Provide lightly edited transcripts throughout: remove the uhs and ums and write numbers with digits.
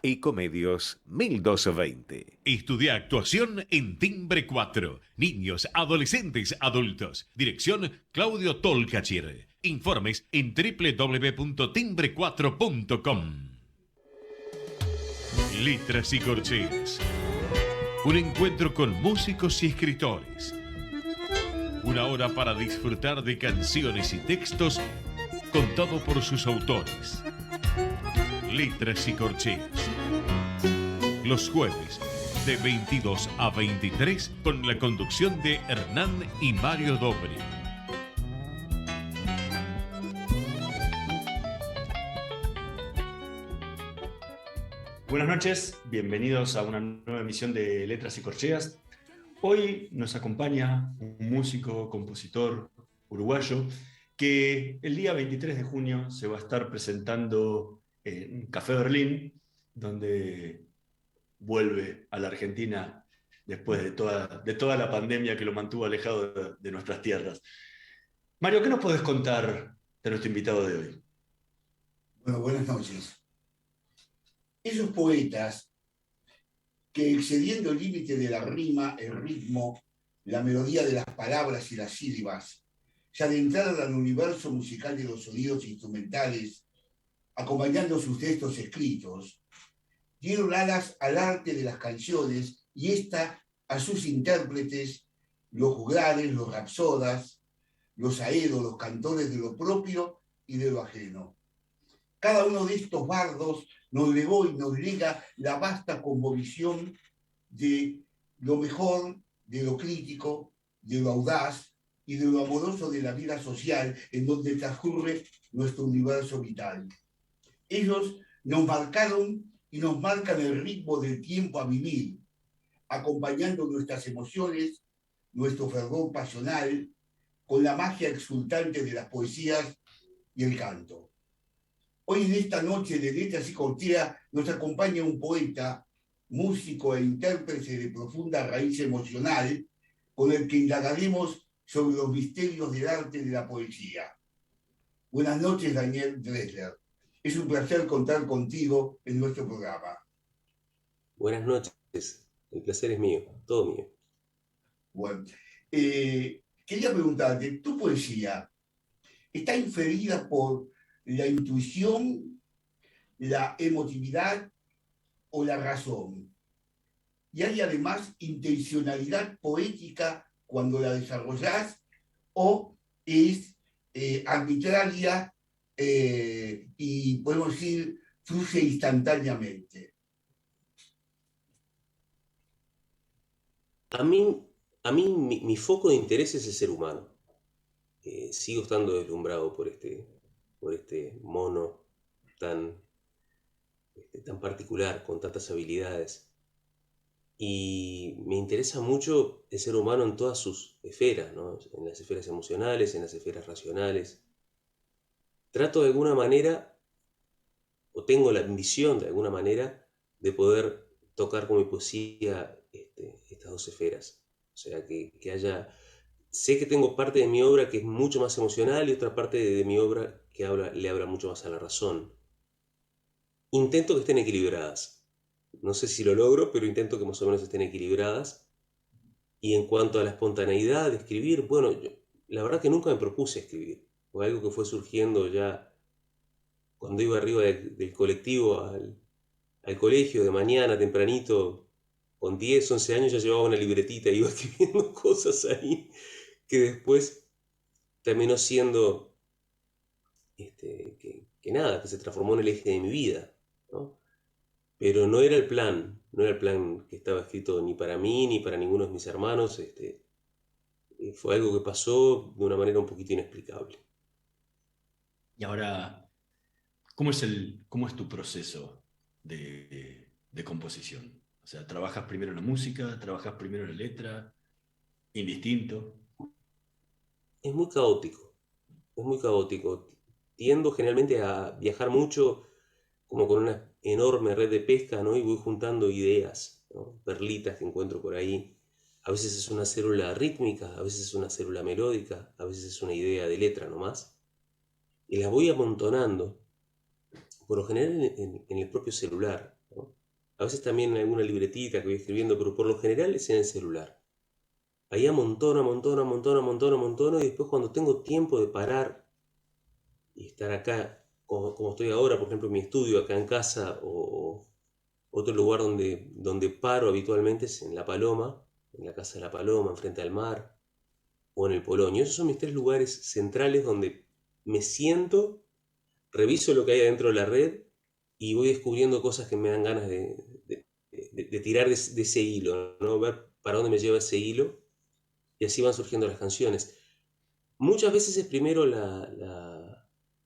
@ecomedios 1220. Estudia actuación en Timbre 4. Niños, adolescentes, adultos. Dirección Claudio Tolcachir. Informes en www.timbre4.com. Letras y corcheas. Un encuentro con músicos y escritores. Una hora para disfrutar de canciones y textos contado por sus autores. Letras y corcheas. Los jueves de 22 a 23 con la conducción de Hernán y Mario Dobri. Buenas noches, bienvenidos a una nueva emisión de Letras y Corcheas. Hoy nos acompaña un músico, compositor uruguayo que el día 23 de junio se va a estar presentando en Café Berlín, donde vuelve a la Argentina después de toda la pandemia que lo mantuvo alejado de nuestras tierras. Mario, ¿qué nos podés contar de nuestro invitado de hoy? Bueno, buenas noches. Esos poetas que, excediendo el límite de la rima, el ritmo, la melodía de las palabras y las sílabas, se adentraron al universo musical de los sonidos instrumentales, acompañando sus textos escritos, dieron alas al arte de las canciones y ésta a sus intérpretes, los juglares, los rapsodas, los aedos, los cantores de lo propio y de lo ajeno. Cada uno de estos bardos nos legó y nos lega la vasta cosmovisión de lo mejor, de lo crítico, de lo audaz y de lo amoroso de la vida social en donde transcurre nuestro universo vital. Ellos nos marcaron y nos marcan el ritmo del tiempo a vivir, acompañando nuestras emociones, nuestro fervor pasional, con la magia exultante de las poesías y el canto. Hoy en esta noche de Letras y Corcheas nos acompaña un poeta, músico e intérprete de profunda raíz emocional, con el que indagaremos sobre los misterios del arte de la poesía. Buenas noches, Daniel Dressler. Es un placer contar contigo en nuestro programa. Buenas noches, el placer es mío, todo mío. Bueno, quería preguntarte, ¿tu poesía está inferida por la intuición, la emotividad o la razón? ¿Y hay además intencionalidad poética cuando la desarrollás o es arbitraria y podemos decir fluye instantáneamente? A mí mi foco de interés es el ser humano. Sigo estando deslumbrado por este mono tan particular, con tantas habilidades. Y me interesa mucho el ser humano en todas sus esferas, ¿no? En las esferas emocionales, en las esferas racionales. Trato de alguna manera, o tengo la ambición de alguna manera, de poder tocar con mi poesía estas dos esferas. O sea, que haya... Sé que tengo parte de mi obra que es mucho más emocional y otra parte de mi obra que le habla mucho más a la razón. Intento que estén equilibradas. No sé si lo logro, pero intento que más o menos estén equilibradas. Y en cuanto a la espontaneidad de escribir, bueno, la verdad que nunca me propuse escribir. Fue algo que fue surgiendo ya cuando iba arriba del colectivo al colegio de mañana, tempranito, con 10, 11 años ya llevaba una libretita y iba escribiendo cosas ahí que después terminó siendo que se transformó en el eje de mi vida, ¿no? Pero no era el plan que estaba escrito ni para mí ni para ninguno de mis hermanos. Fue algo que pasó de una manera un poquito inexplicable. Y ahora, ¿cómo es tu proceso de composición? O sea, ¿trabajas primero en la música? ¿Trabajas primero en la letra? ¿Indistinto? Es muy caótico. Tiendo generalmente a viajar mucho, como con una enorme red de pesca, ¿no? Y voy juntando ideas, ¿no? Perlitas que encuentro por ahí. A veces es una célula rítmica, a veces es una célula melódica, a veces es una idea de letra nomás. Y las voy amontonando por lo general en el propio celular, ¿no? A veces también en alguna libretita que voy escribiendo, pero por lo general es en el celular. Ahí amontono, y después cuando tengo tiempo de parar y estar acá, como estoy ahora, por ejemplo, en mi estudio, acá en casa, o otro lugar donde paro habitualmente es en La Paloma, en la Casa de La Paloma, enfrente al mar, o en el Polonio. Esos son mis 3 lugares centrales donde me siento, reviso lo que hay adentro de la red y voy descubriendo cosas que me dan ganas de tirar de ese hilo, ¿no? Ver para dónde me lleva ese hilo, y así van surgiendo las canciones. Muchas veces es primero la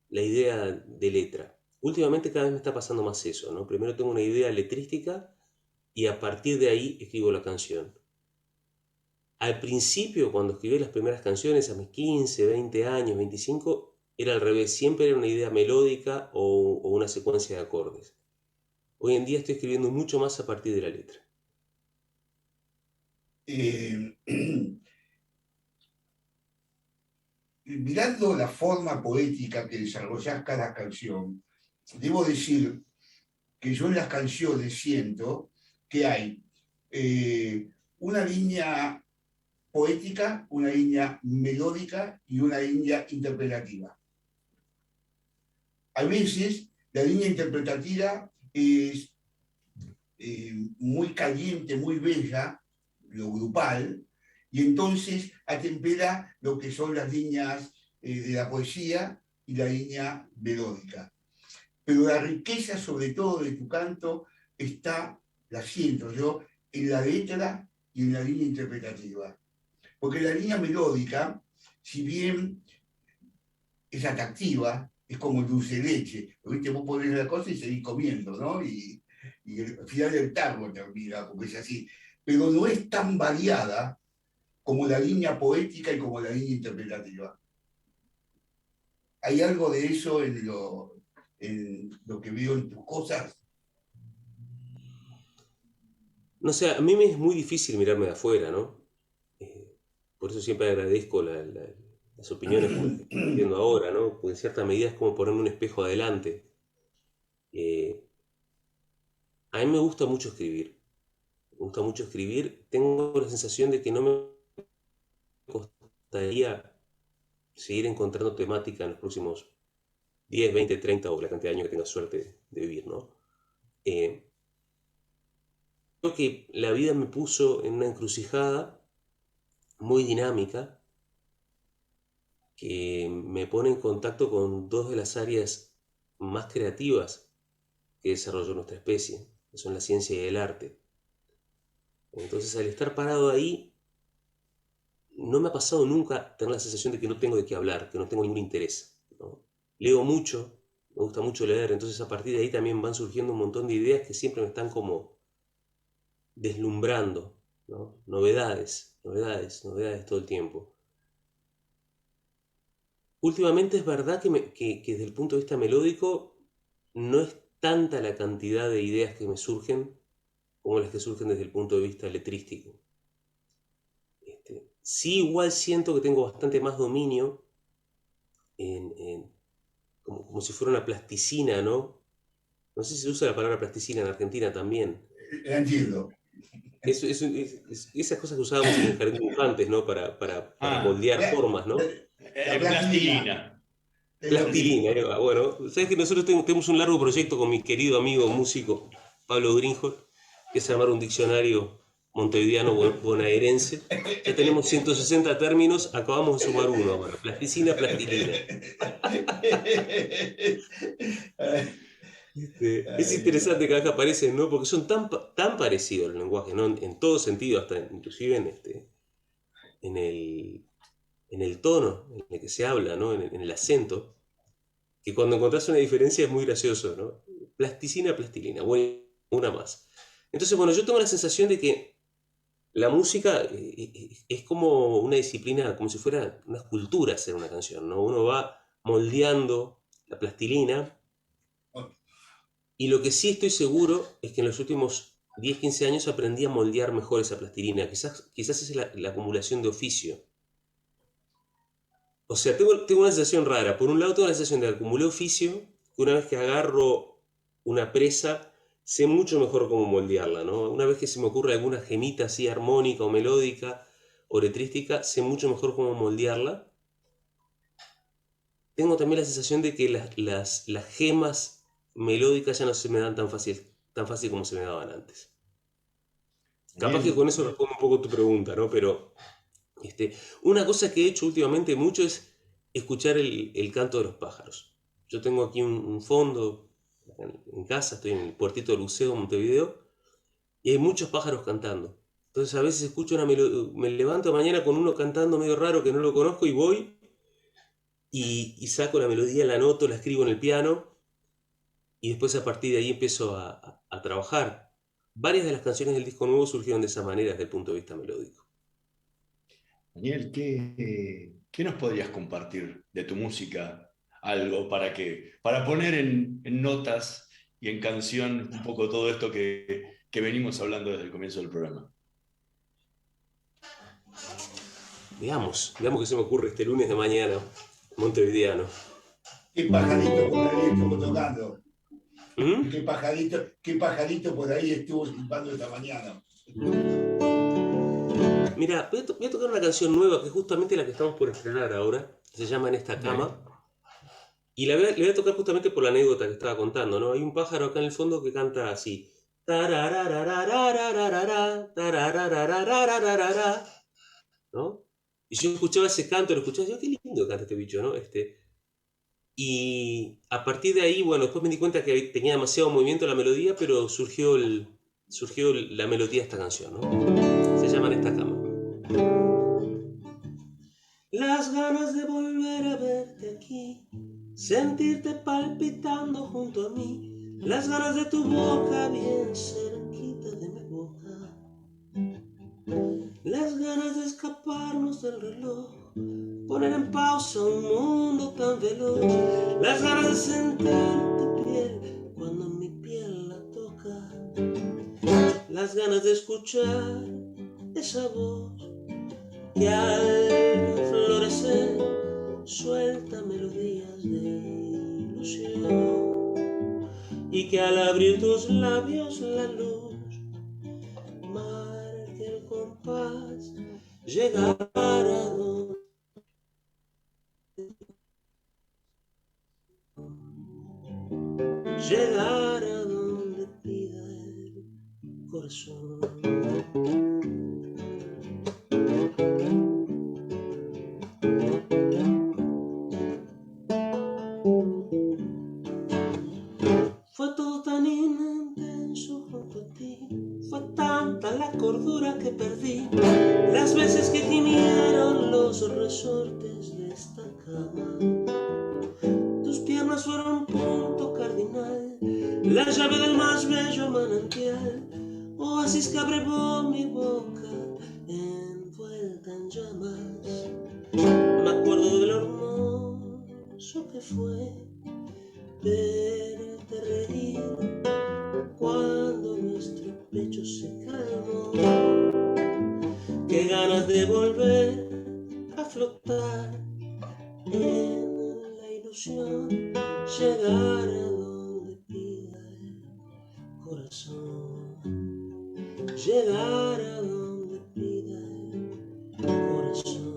idea de letra. Últimamente cada vez me está pasando más eso, ¿no? Primero tengo una idea letrística y a partir de ahí escribo la canción. Al principio, cuando escribí las primeras canciones, a mis 15, 20 años, 25, era al revés. Siempre era una idea melódica o una secuencia de acordes. Hoy en día estoy escribiendo mucho más a partir de la letra. Mirando la forma poética que desarrollás cada canción, debo decir que yo en las canciones siento que hay una línea poética, una línea melódica y una línea interpretativa. A veces la línea interpretativa es muy caliente, muy bella, lo grupal, y entonces atempera lo que son las líneas de la poesía y la línea melódica. Pero la riqueza, sobre todo, de tu canto la siento yo, en la letra y en la línea interpretativa. Porque la línea melódica, si bien es atractiva, es como el dulce de leche, ¿viste? Vos ponés la cosa y seguís comiendo, ¿no? Y al final del tarro termina, porque es así. Pero no es tan variada como la línea poética y como la línea interpretativa. ¿Hay algo de eso en lo que veo en tus cosas? No sé, a mí me es muy difícil mirarme de afuera, ¿no? Por eso siempre agradezco las opiniones como las que estoy viendo ahora, ¿no? Porque en cierta medida es como ponerme un espejo adelante. A mí me gusta mucho escribir. Me gusta mucho escribir. Tengo la sensación de que no me costaría seguir encontrando temática en los próximos 10, 20, 30 o la cantidad de años que tenga suerte de vivir, ¿no? Creo que la vida me puso en una encrucijada muy dinámica que me pone en contacto con 2 de las áreas más creativas que desarrolló nuestra especie, que son la ciencia y el arte. Entonces, al estar parado ahí, no me ha pasado nunca tener la sensación de que no tengo de qué hablar, que no tengo ningún interés, ¿no? Leo mucho, me gusta mucho leer, entonces a partir de ahí también van surgiendo un montón de ideas que siempre me están como deslumbrando, ¿no? Novedades todo el tiempo. Últimamente es verdad que desde el punto de vista melódico no es tanta la cantidad de ideas que me surgen como las que surgen desde el punto de vista letrístico. Sí, igual siento que tengo bastante más dominio como si fuera una plasticina, ¿no? No sé si se usa la palabra plasticina en Argentina también. Entiendo. Esas cosas que usábamos en el jardín de infantes, ¿no? Para moldear formas, ¿no? Plastilina. Plastilina, bueno, sabes que nosotros tenemos un largo proyecto con mi querido amigo músico Pablo Grinjo, que es armar un diccionario montevideano bonaerense. Ya tenemos 160 términos, acabamos de sumar uno ahora, plasticina, plastilina. Es interesante que acá aparecen, ¿no? Porque son tan parecidos los lenguajes, ¿no? En todo sentido, hasta inclusive en el tono en el que se habla, ¿no? En el acento, que cuando encontrás una diferencia es muy gracioso, ¿no? Plasticina, plastilina, bueno, una más. Entonces, bueno, yo tengo la sensación de que la música es como una disciplina, como si fuera una escultura hacer una canción, ¿no? Uno va moldeando la plastilina, y lo que sí estoy seguro es que en los últimos 10, 15 años aprendí a moldear mejor esa plastilina. Quizás es la acumulación de oficio. O sea, tengo una sensación rara. Por un lado tengo la sensación de que acumulé oficio, que una vez que agarro una presa, sé mucho mejor cómo moldearla, ¿no? Una vez que se me ocurre alguna gemita así armónica o melódica o letrística, sé mucho mejor cómo moldearla. Tengo también la sensación de que las gemas melódicas ya no se me dan tan fácil como se me daban antes. Capaz que con eso respondo un poco tu pregunta, ¿no? Pero una cosa que he hecho últimamente mucho es escuchar el canto de los pájaros. Yo tengo aquí un fondo en casa, estoy en el puertito de Luceo, Montevideo, y hay muchos pájaros cantando. Entonces a veces escucho me levanto mañana con uno cantando medio raro que no lo conozco y voy y saco la melodía, la anoto, la escribo en el piano y después a partir de ahí empiezo a trabajar. Varias de las canciones del disco nuevo surgieron de esa manera desde el punto de vista melódico. Daniel, ¿qué nos podrías compartir de tu música? Algo para poner en notas y en canción un poco todo esto que venimos hablando desde el comienzo del programa. Veamos qué se me ocurre este lunes de mañana, montevideano. ¿Qué pajarito por ahí estuvo tocando? ¿Mm? ¿Qué pajarito por ahí estuvo silbando esta mañana? Mira, voy a tocar una canción nueva que es justamente la que estamos por estrenar ahora. Se llama En esta cama. Y le voy a tocar justamente por la anécdota que estaba contando, ¿no? Hay un pájaro acá en el fondo que canta así. ¿No? Y yo escuchaba ese canto, lo escuchaba y decía, qué lindo canta este bicho, ¿no? Y a partir de ahí, bueno, después me di cuenta que tenía demasiado movimiento la melodía, pero surgió la melodía de esta canción, ¿no? Se llama En esta cama. Las ganas de volver a verte aquí, sentirte palpitando junto a mí, las ganas de tu boca bien cerquita de mi boca, las ganas de escaparnos del reloj, poner en pausa un mundo tan veloz, las ganas de sentir tu piel cuando mi piel la toca, las ganas de escuchar esa voz que al florecer suelta melodías de ilusión y que al abrir tus labios la luz marque el compás, llegar a donde pida el corazón. Fue todo tan intenso junto a ti, fue tanta la cordura que perdí, las veces que gimieron los resortes de esta cama. Tus piernas fueron punto cardinal, la llave del más bello manantial, oasis que abrevó mi boca envuelta en llamas. Me acuerdo de lo hermoso que fue verte reír cuando nuestro pecho se calmó. Qué ganas de volver a flotar en la ilusión, llegar a donde pida el corazón, llegar a donde pida el corazón.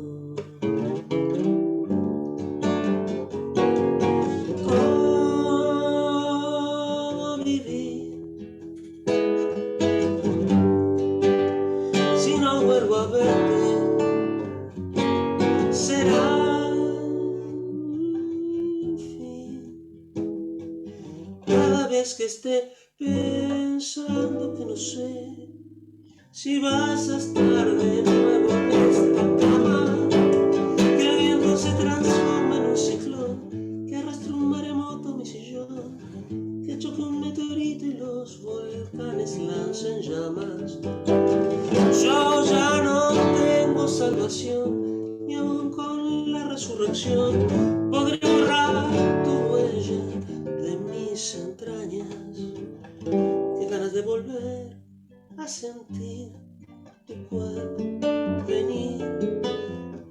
Que esté pensando que no sé si vas a estar de nuevo en esta cama, que el viento se transforma en un ciclón, que arrastre un maremoto mi sillón, que choque un meteorito y los volcanes lancen llamas. Yo ya no tengo salvación, ni aun con la resurrección podré borrar tu huella de mis entrañas. Qué ganas de volver a sentir tu cuerpo venir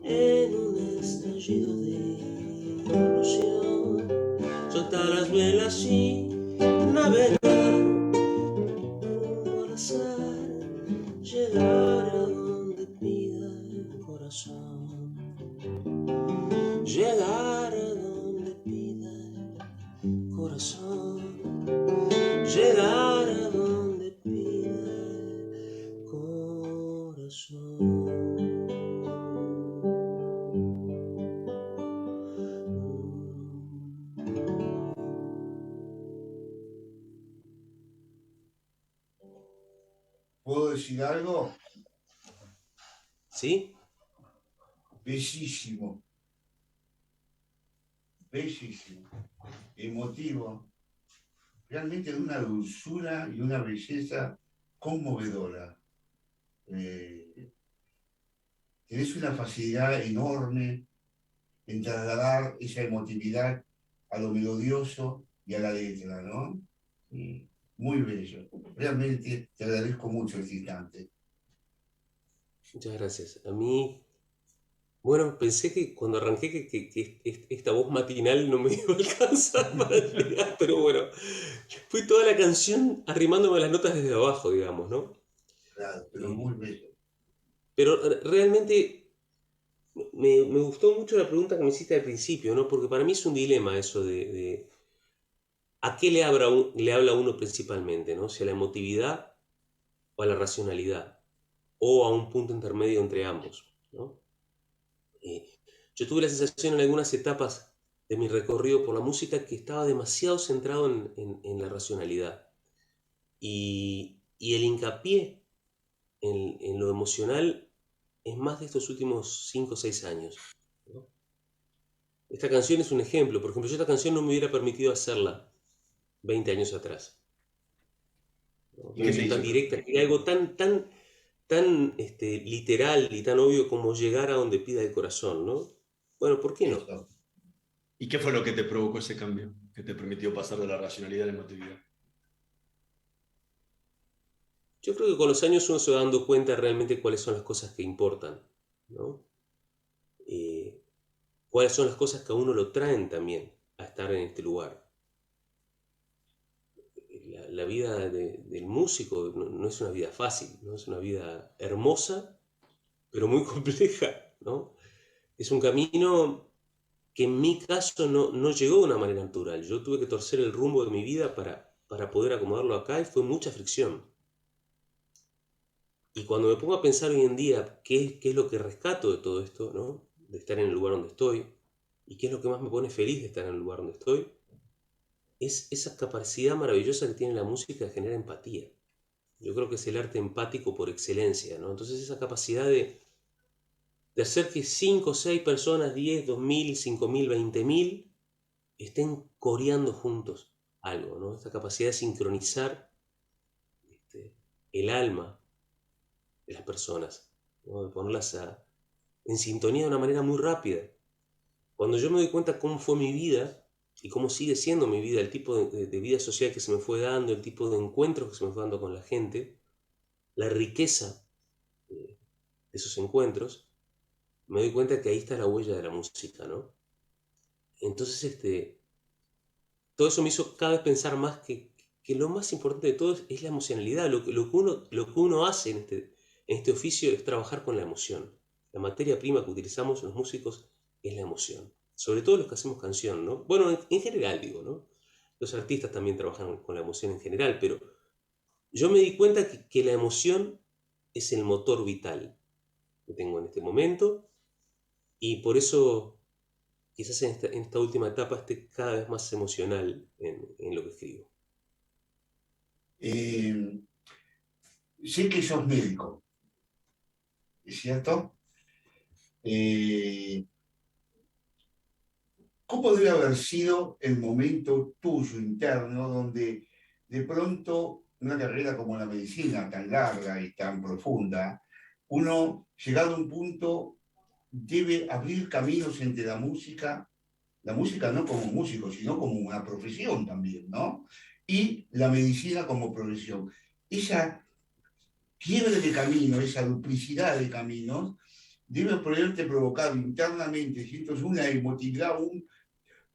en un estallido de ilusión. Soltar las velas y navegar al azar, llegar a donde pida el corazón, llegar a donde pida el corazón, llegar a donde pida el corazón. ¿Puedo decir algo? ¿Sí? Bellísimo. Bellísimo. Emotivo. Realmente de una dulzura y una belleza conmovedora. Tenés una facilidad enorme en trasladar esa emotividad a lo melodioso y a la letra, ¿no? Muy bello. Realmente te agradezco mucho este instante. Muchas gracias. A mí, bueno, pensé que cuando arranqué que esta voz matinal no me iba a alcanzar para llegar, pero bueno, fui toda la canción arrimándome a las notas desde abajo, digamos, ¿no? Claro, pero muy bello. Pero realmente me gustó mucho la pregunta que me hiciste al principio, ¿no? Porque para mí es un dilema eso de ¿a qué le habla uno principalmente, ¿no? Si a la emotividad o a la racionalidad, o a un punto intermedio entre ambos, ¿no? Yo tuve la sensación en algunas etapas de mi recorrido por la música que estaba demasiado centrado en la racionalidad. Y el hincapié en lo emocional es más de estos últimos 5 o 6 años, ¿no? Esta canción es un ejemplo. Por ejemplo, yo esta canción no me hubiera permitido hacerla 20 años atrás, ¿no? Una canción tan directa, que algo tan literal y tan obvio como llegar a donde pida el corazón, ¿no? Bueno, ¿por qué no? Eso. ¿Y qué fue lo que te provocó ese cambio? Que te permitió pasar de la racionalidad a la emotividad. Yo creo que con los años uno se va dando cuenta realmente cuáles son las cosas que importan, ¿no? Cuáles son las cosas que a uno lo traen también a estar en este lugar. La vida del músico no es una vida fácil, ¿no? Es una vida hermosa, pero muy compleja, ¿no? Es un camino que en mi caso no llegó de una manera natural. Yo tuve que torcer el rumbo de mi vida para poder acomodarlo acá y fue mucha fricción. Y cuando me pongo a pensar hoy en día qué es lo que rescato de todo esto, ¿no? De estar en el lugar donde estoy, y qué es lo que más me pone feliz de estar en el lugar donde estoy, es esa capacidad maravillosa que tiene la música de generar empatía. Yo creo que es el arte empático por excelencia, ¿no? Entonces esa capacidad de hacer que 5 o 6 personas, 10, 2000, 5000, 20.000 estén coreando juntos algo, ¿no? Esta capacidad de sincronizar el alma de las personas, ¿no? De ponerlas en sintonía de una manera muy rápida. Cuando yo me doy cuenta cómo fue mi vida y cómo sigue siendo mi vida, el tipo de vida social que se me fue dando, el tipo de encuentros que se me fue dando con la gente, la riqueza de esos encuentros, me doy cuenta que ahí está la huella de la música, ¿no? Entonces, todo eso me hizo cada vez pensar más que lo más importante de todo es la emocionalidad. Lo que uno hace en este oficio es trabajar con la emoción. La materia prima que utilizamos los músicos es la emoción. Sobre todo los que hacemos canción, ¿no? Bueno, en general digo, ¿no? Los artistas también trabajan con la emoción en general, pero yo me di cuenta que la emoción es el motor vital que tengo en este momento, y por eso quizás en esta última etapa esté cada vez más emocional en lo que escribo. Sé que sos médico, ¿es cierto? ¿Cómo debe haber sido el momento tuyo interno donde de pronto una carrera como la medicina, tan larga y tan profunda, uno, llegado a un punto, debe abrir caminos entre la música no como músico, sino como una profesión también, ¿no? Y la medicina como profesión. Esa quiebre de camino, esa duplicidad de caminos, debe poderte provocar internamente, siento una emotividad o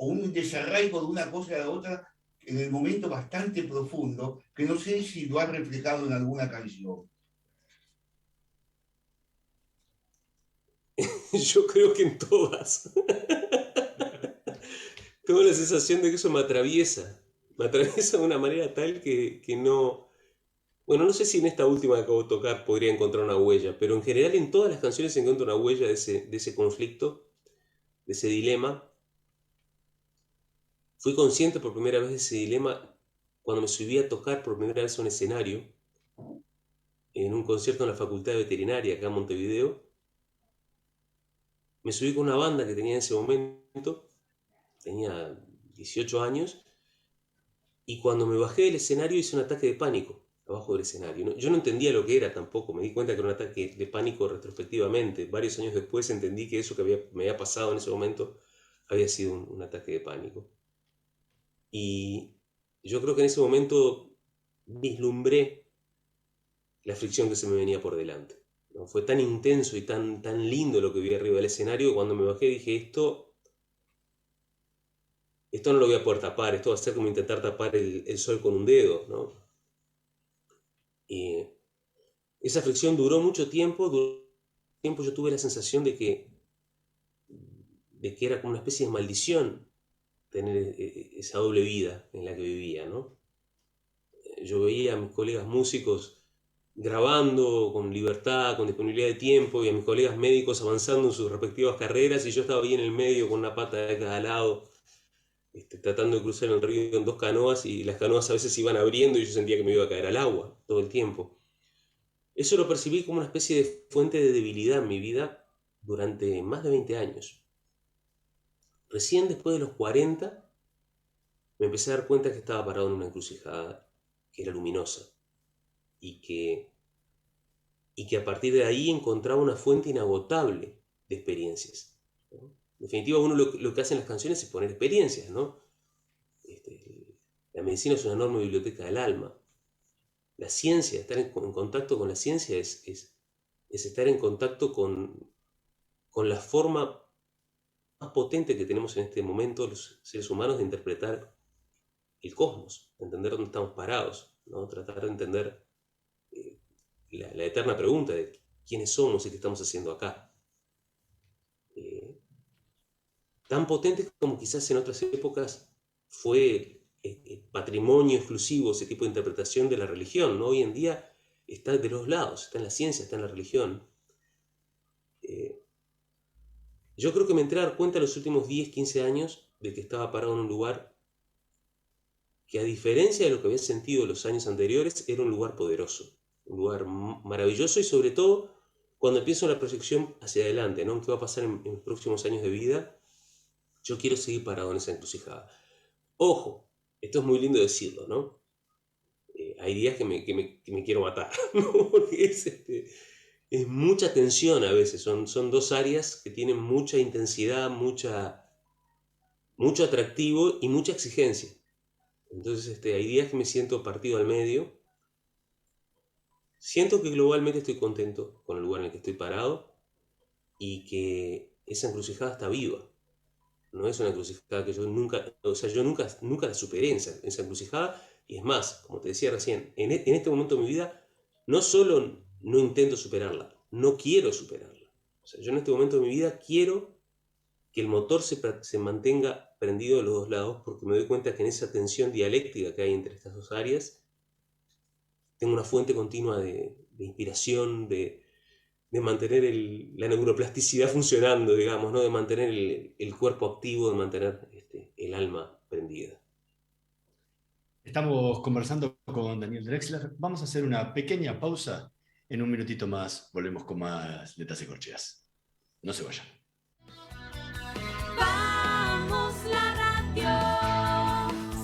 un desarraigo de una cosa a la otra en el momento bastante profundo, que no sé si lo ha reflejado en alguna canción. Yo creo que en todas. Tengo la sensación de que eso me atraviesa de una manera tal que no... Bueno, no sé si en esta última que acabo de tocar podría encontrar una huella, pero en general en todas las canciones encuentro una huella de ese conflicto, de ese dilema. Fui consciente por primera vez de ese dilema cuando me subí a tocar por primera vez a un escenario en un concierto en la Facultad de Veterinaria acá en Montevideo. Me subí con una banda que tenía en ese momento, tenía 18 años, y cuando me bajé del escenario hice un ataque de pánico abajo del escenario. Yo no entendía lo que era tampoco, me di cuenta que era un ataque de pánico retrospectivamente. Varios años después entendí que eso que me había pasado en ese momento había sido un ataque de pánico. Y yo creo que en ese momento vislumbré la fricción que se me venía por delante, ¿no? Fue tan intenso y tan lindo lo que vi arriba del escenario, que cuando me bajé dije, esto no lo voy a poder tapar, esto va a ser como intentar tapar el sol con un dedo, ¿no? Y esa fricción duró mucho tiempo. Yo tuve la sensación de que era como una especie de maldición tener esa doble vida en la que vivía, ¿no? Yo veía a mis colegas músicos grabando con libertad, con disponibilidad de tiempo, y a mis colegas médicos avanzando en sus respectivas carreras, y yo estaba ahí en el medio con una pata de cada lado, tratando de cruzar el río en 2 canoas, y las canoas a veces se iban abriendo y yo sentía que me iba a caer al agua todo el tiempo. Eso lo percibí como una especie de fuente de debilidad en mi vida durante más de 20 años. Recién después de los 40 me empecé a dar cuenta que estaba parado en una encrucijada que era luminosa y que a partir de ahí encontraba una fuente inagotable de experiencias, ¿no? En definitiva, uno lo que hace en las canciones es poner experiencias, ¿no? La medicina es una enorme biblioteca del alma. La ciencia, estar en contacto con la ciencia es estar en contacto con la forma más potente que tenemos en este momento los seres humanos de interpretar el cosmos, de entender dónde estamos parados, ¿no? Tratar de entender la eterna pregunta de quiénes somos y qué estamos haciendo acá. Tan potente como quizás en otras épocas fue patrimonio exclusivo ese tipo de interpretación de la religión, ¿no? Hoy en día está de los lados, está en la ciencia, está en la religión. Yo creo que me entré a dar cuenta en los últimos 10, 15 años de que estaba parado en un lugar que, a diferencia de lo que había sentido los años anteriores, era un lugar poderoso, un lugar maravilloso, y sobre todo cuando pienso en la proyección hacia adelante, ¿no? ¿Qué va a pasar en mis próximos años de vida? Yo quiero seguir parado en esa encrucijada. Ojo, esto es muy lindo decirlo, ¿no? Hay días que me quiero matar, ¿no? Porque es mucha tensión a veces, son 2 áreas que tienen mucha intensidad, mucho atractivo y mucha exigencia. Entonces hay días que me siento partido al medio. Siento que globalmente estoy contento con el lugar en el que estoy parado y que esa encrucijada está viva. No es una encrucijada que yo nunca la superé en esa encrucijada, y es más, como te decía recién, en este momento de mi vida no solo no intento superarla, no quiero superarla. O sea, yo en este momento de mi vida quiero que el motor se mantenga prendido de los 2 lados, porque me doy cuenta que en esa tensión dialéctica que hay entre estas 2 áreas tengo una fuente continua de inspiración, de mantener la neuroplasticidad funcionando, digamos, ¿no? De mantener el cuerpo activo, de mantener el alma prendida. Estamos conversando con Daniel Drexler. Vamos a hacer una pequeña pausa. En un minutito más volvemos con más Letras y Corcheas. No se vayan. Vamos la radio,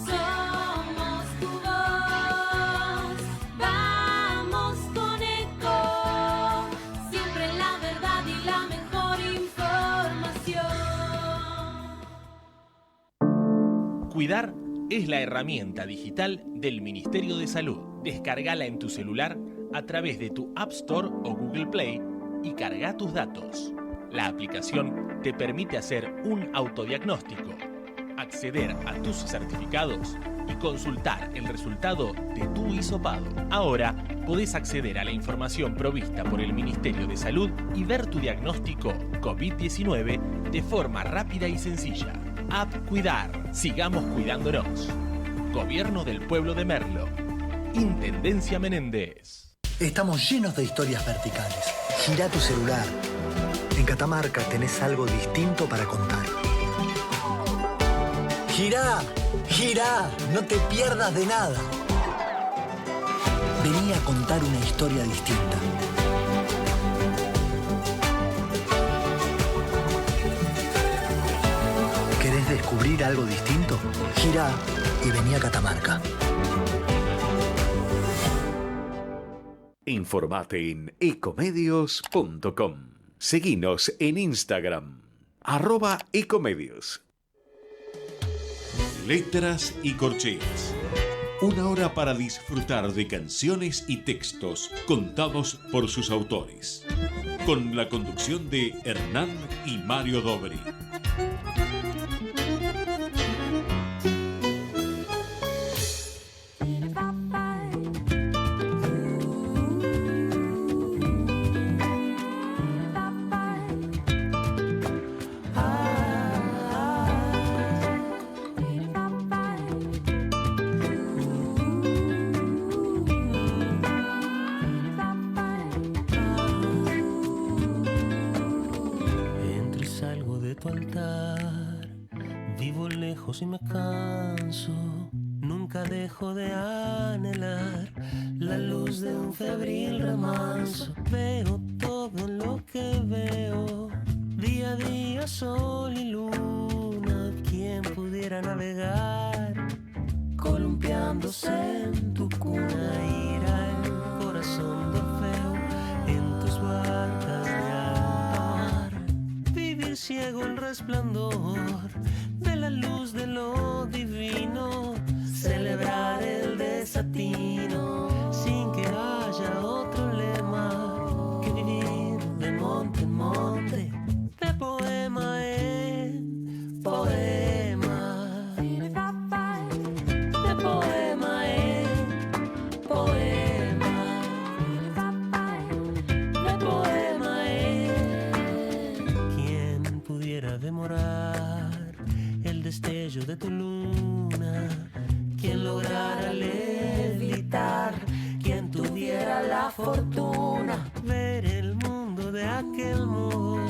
somos tu voz. Vamos con Eco, siempre la verdad y la mejor información. Cuidar es la herramienta digital del Ministerio de Salud. Descárgala en tu celular a través de tu App Store o Google Play y carga tus datos. La aplicación te permite hacer un autodiagnóstico, acceder a tus certificados y consultar el resultado de tu hisopado. Ahora podés acceder a la información provista por el Ministerio de Salud y ver tu diagnóstico COVID-19 de forma rápida y sencilla. App Cuidar. Sigamos cuidándonos. Gobierno del Pueblo de Merlo. Intendencia Menéndez. Estamos llenos de historias verticales. Girá tu celular. En Catamarca tenés algo distinto para contar. Girá, girá, no te pierdas de nada. Vení a contar una historia distinta. ¿Querés descubrir algo distinto? Girá y vení a Catamarca. Informate en ecomedios.com. Seguinos en Instagram, @ecomedios. Letras y corcheas. Una hora para disfrutar de canciones y textos contados por sus autores. Con la conducción de Hernán y Mario Dobri. Y me canso, nunca dejo de anhelar la luz de un febril remanso. Veo todo lo que veo, día a día sol y luna. Quien pudiera navegar, columpiándose en tu cuna, ir al corazón de Orfeo, en tus barcas de alta mar, vivir ciego el resplandor de la luz de lo divino, celebrar el desatino sin que haya otro lema que vivir de monte en monte, de poema en poema, de poema en poema, de poema en. ¿Quién pudiera demorar el destello de tu luna? Quien lograra levitar, quien tuviera la fortuna, ver el mundo de aquel modo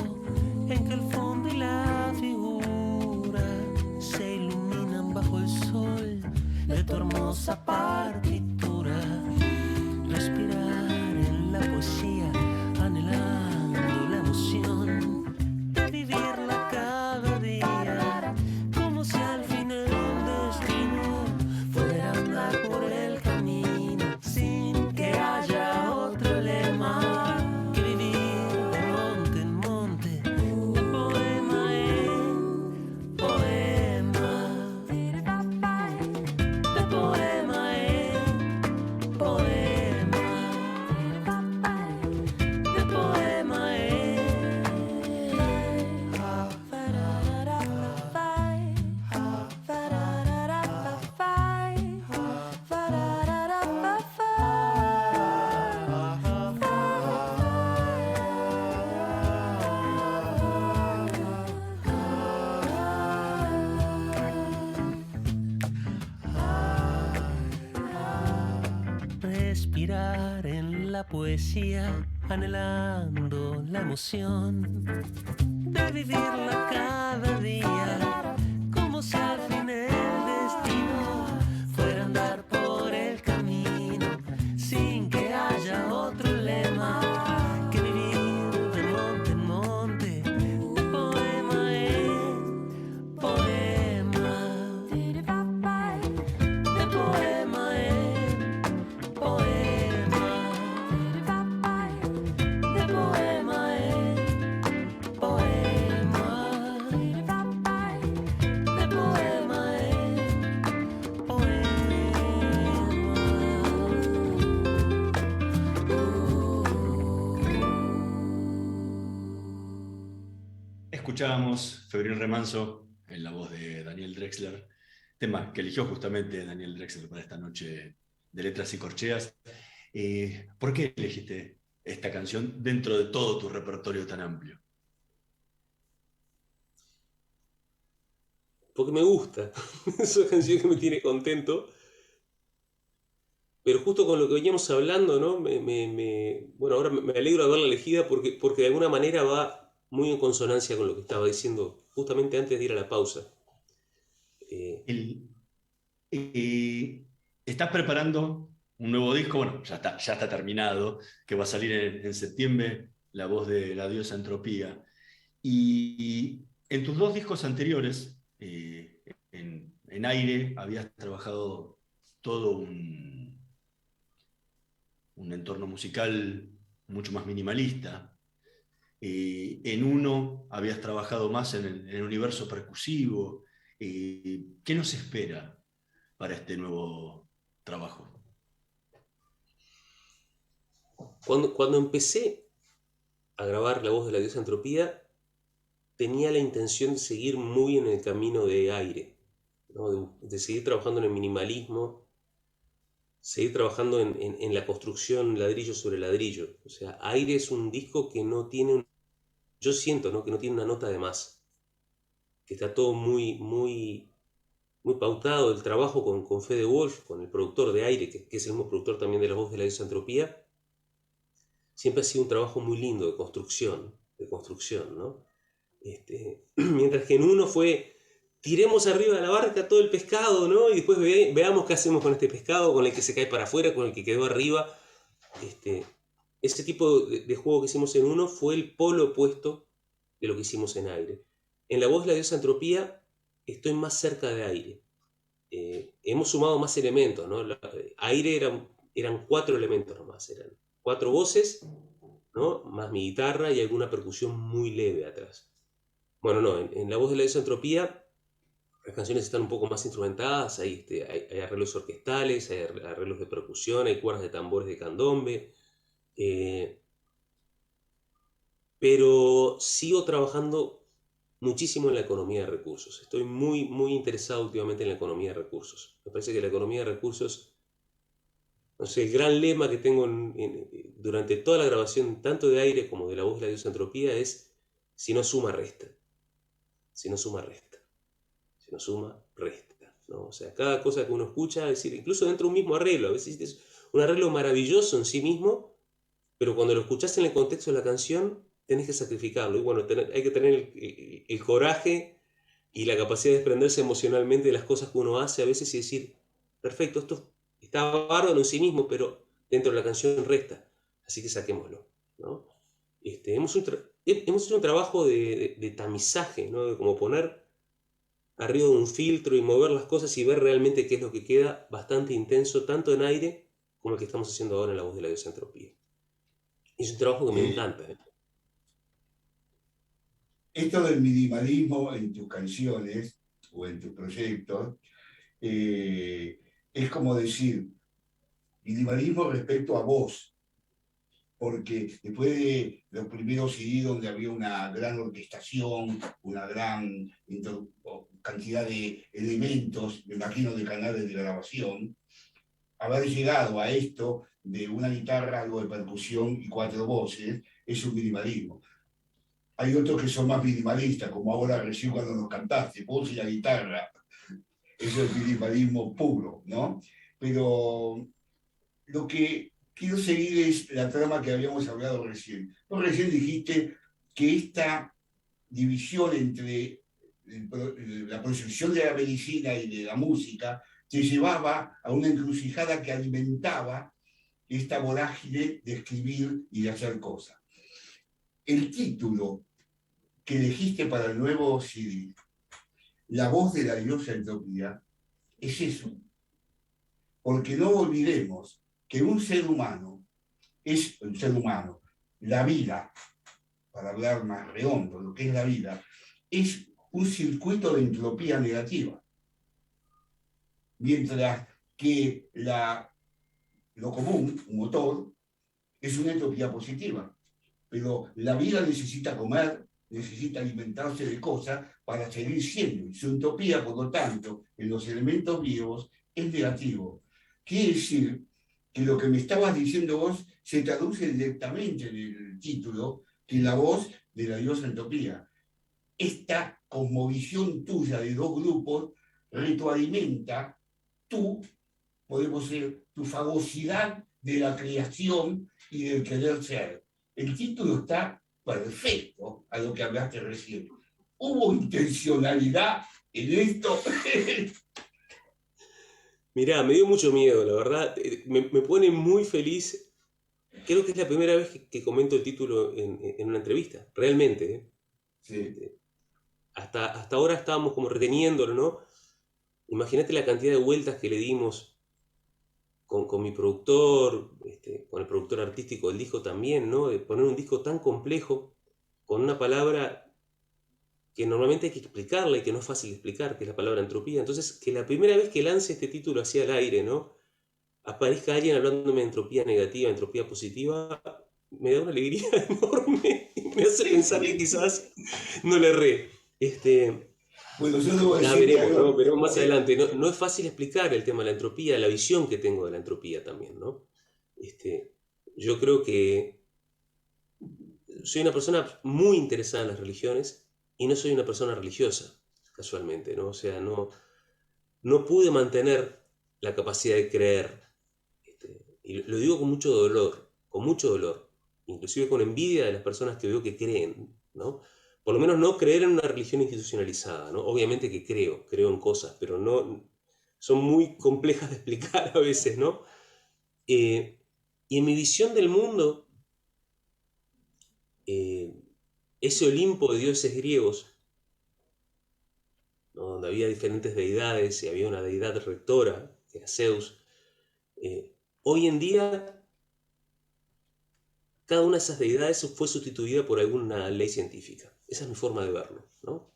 en que el fondo y la figura se iluminan bajo el sol de tu hermosa partitura. Respirar en la poesía, anhelando la emoción de vivirla cada día, como si al fin el destino fuera andar por el camino, sin que haya otro lema que vivir de monte en monte, de poema en poema, de poema en poema, de poema respirar en la poesía, anhelando la emoción de vivirla cada día, como si al fin el destino fuera andar por el camino, sin que haya otro lema que vivir de monte en monte, de poema en poema, de poema en poema, de poema en poema, de poema en Escuchábamos Febril Remanso en la voz de Daniel Drexler tema que eligió justamente Daniel Drexler para esta noche de Letras y Corcheas. ¿Por qué elegiste esta canción dentro de todo tu repertorio tan amplio? Porque me gusta. Es una canción que me tiene contento. Pero justo con lo que veníamos hablando, ¿no? Bueno, ahora me alegro de haberla elegida porque de alguna manera va muy en consonancia con lo que estaba diciendo justamente antes de ir a la pausa. Estás preparando un nuevo disco, bueno, ya está terminado, que va a salir en septiembre, La voz de la diosa Entropía. Y en tus dos discos anteriores, en Aire, habías trabajado todo un entorno musical mucho más minimalista. En uno habías trabajado más en el universo percusivo. ¿Qué nos espera para este nuevo trabajo? Cuando empecé a grabar La voz de la diosa Entropía, tenía la intención de seguir muy en el camino de Aire, ¿no? De seguir trabajando en el minimalismo, seguir trabajando en la construcción ladrillo sobre ladrillo. O sea, Aire es un disco que no tiene, yo siento, ¿no? Que no tiene una nota de más, que está todo muy pautado. El trabajo con Fede Wolf, con el productor de Aire, que es el mismo productor también de La voz de la diosa Entropía, siempre ha sido un trabajo muy lindo de construcción, ¿no? Mientras que en uno fue, tiremos arriba de la barca todo el pescado, ¿no? Y después veamos qué hacemos con este pescado, con el que se cae para afuera, con el que quedó arriba. Ese tipo de juego que hicimos en uno fue el polo opuesto de lo que hicimos en Aire. En La voz de la diosa Entropía estoy más cerca de Aire. Hemos sumado más elementos, ¿no? Aire eran 4 elementos nomás, eran 4 voces, ¿no? Más mi guitarra y alguna percusión muy leve atrás. Bueno, no, en La voz de la diosa Entropía las canciones están un poco más instrumentadas, hay arreglos orquestales, hay arreglos de percusión, hay cuerdas de tambores de candombe, pero sigo trabajando muchísimo en la economía de recursos. Estoy muy interesado últimamente en la economía de recursos. Me parece que la economía de recursos, no sé, el gran lema que tengo durante toda la grabación, tanto de Aire como de La voz de la diosa Entropía, es: si no suma, resta. Si no suma, resta. Si no suma, resta, ¿no? O sea, cada cosa que uno escucha, es decir, incluso dentro de un mismo arreglo, a veces es un arreglo maravilloso en sí mismo, pero cuando lo escuchás en el contexto de la canción, tenés que sacrificarlo. Y bueno, hay que tener el coraje y la capacidad de desprenderse emocionalmente de las cosas que uno hace a veces y decir, perfecto, esto está bárbaro en sí mismo, pero dentro de la canción resta, así que saquémoslo, ¿no? Hemos hecho un trabajo de tamizaje, ¿no? De como poner arriba de un filtro y mover las cosas y ver realmente qué es lo que queda, bastante intenso, tanto en Aire como el que estamos haciendo ahora en La voz de la diosa Entropía. Es un trabajo que me encanta. Esto del minimalismo en tus canciones o en tus proyectos es como decir minimalismo respecto a vos, porque después de los primeros CD donde había una gran orquestación, una gran cantidad de elementos, me imagino, de canales de grabación, haber llegado a esto de una guitarra, algo de percusión y 4 voces, es un minimalismo. Hay otros que son más minimalistas, como ahora recién cuando nos cantaste, voz y la guitarra. Eso es minimalismo puro, ¿no? Pero lo que quiero seguir es la trama que habíamos hablado recién. Vos recién dijiste que esta división entre la proyección de la medicina y de la música te llevaba a una encrucijada que alimentaba esta vorágine de escribir y de hacer cosas. El título que elegiste para el nuevo CD, La voz de la diosa Entropía, es eso. Porque no olvidemos que un ser humano es un ser humano. La vida, para hablar más redondo, lo que es la vida, es un circuito de entropía negativa. Mientras que lo común, un motor, es una entropía positiva. Pero la vida necesita comer, necesita alimentarse de cosas para seguir siendo. Y su entropía, por lo tanto, en los elementos vivos es negativo. Quiere decir que lo que me estabas diciendo vos se traduce directamente en el título, que la voz de la diosa entropía. Esta cosmovisión tuya de dos grupos retroalimenta podemos ser, tu fagosidad de la creación y del querer ser. El título está perfecto a lo que hablaste recién. ¿Hubo intencionalidad en esto? Mirá, me dio mucho miedo, la verdad. Me pone muy feliz. Creo que es la primera vez que comento el título en una entrevista, realmente, ¿eh? Sí. Hasta ahora estábamos como reteniéndolo, ¿no? Imagínate la cantidad de vueltas que le dimos con mi productor, con el productor artístico del disco también, ¿no? De poner un disco tan complejo con una palabra que normalmente hay que explicarla y que no es fácil de explicar, que es la palabra entropía. Entonces, que la primera vez que lance este título hacia el aire, ¿no?, aparezca alguien hablándome de entropía negativa, entropía positiva, me da una alegría enorme. Me hace pensar que quizás no le erré. Bueno, yo debo Ya decir veremos, ¿no? Veremos más adelante. No es fácil explicar el tema de la entropía, la visión que tengo de la entropía también, ¿no? Yo creo que soy una persona muy interesada en las religiones y no soy una persona religiosa, casualmente, ¿no? O sea, no pude mantener la capacidad de creer. Y lo digo con mucho dolor, inclusive con envidia de las personas que veo que creen, ¿no? Por lo menos no creer en una religión institucionalizada, ¿no? Obviamente que creo en cosas, pero no son muy complejas de explicar a veces, ¿no? Y en mi visión del mundo, ese Olimpo de dioses griegos, ¿no?, donde había diferentes deidades y había una deidad rectora, que era Zeus, hoy en día cada una de esas deidades fue sustituida por alguna ley científica. Esa es mi forma de verlo, ¿no?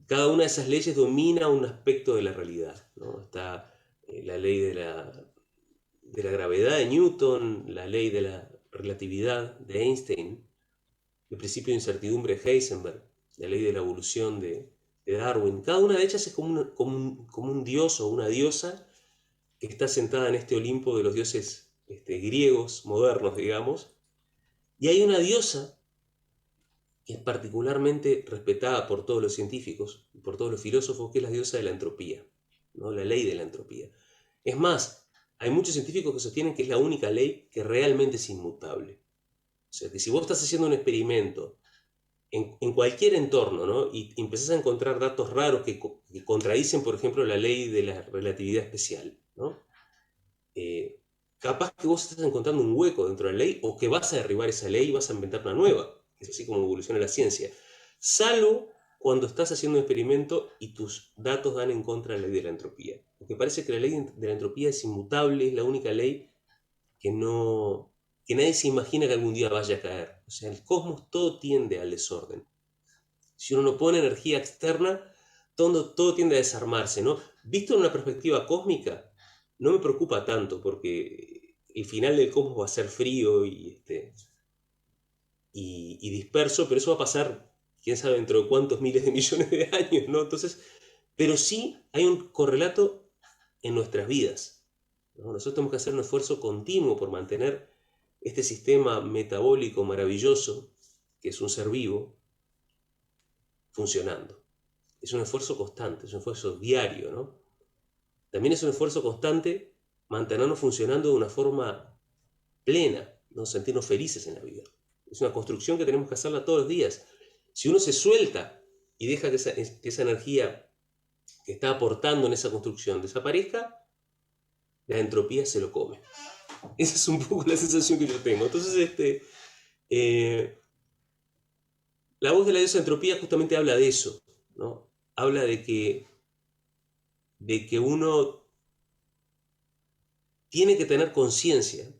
Cada una de esas leyes domina un aspecto de la realidad, ¿no? Está la ley de la gravedad de Newton, la ley de la relatividad de Einstein, el principio de incertidumbre de Heisenberg, la ley de la evolución de Darwin. Cada una de ellas es como un dios o una diosa que está sentada en este Olimpo de los dioses griegos modernos, digamos, y hay una diosa que es particularmente respetada por todos los científicos y por todos los filósofos, que es la diosa de la entropía, ¿no?, la ley de la entropía. Es más, hay muchos científicos que sostienen que es la única ley que realmente es inmutable. O sea, que si vos estás haciendo un experimento en cualquier entorno, ¿no?, y empezás a encontrar datos raros que contradicen, por ejemplo, la ley de la relatividad especial, ¿no?, capaz que vos estás encontrando un hueco dentro de la ley, o que vas a derribar esa ley y vas a inventar una nueva. Es así como evoluciona la ciencia. Salvo cuando estás haciendo un experimento y tus datos dan en contra de la ley de la entropía. Porque parece que la ley de la entropía es inmutable, es la única ley que nadie se imagina que algún día vaya a caer. O sea, el cosmos todo tiende al desorden. Si uno no pone energía externa, todo tiende a desarmarse, ¿no? Visto en una perspectiva cósmica, no me preocupa tanto, porque el final del cosmos va a ser frío y disperso, pero eso va a pasar, quién sabe, dentro de cuántos miles de millones de años, ¿no? Entonces, pero sí hay un correlato en nuestras vidas, ¿no? Nosotros tenemos que hacer un esfuerzo continuo por mantener este sistema metabólico maravilloso, que es un ser vivo, funcionando. Es un esfuerzo constante, es un esfuerzo diario, ¿no? También es un esfuerzo constante mantenernos funcionando de una forma plena, ¿no?, sentirnos felices en la vida. Es una construcción que tenemos que hacerla todos los días. Si uno se suelta y deja que esa energía que está aportando en esa construcción desaparezca, la entropía se lo come. Esa es un poco la sensación que yo tengo. Entonces, la voz de la diosa entropía justamente habla de eso, ¿no? Habla de que uno tiene que tener conciencia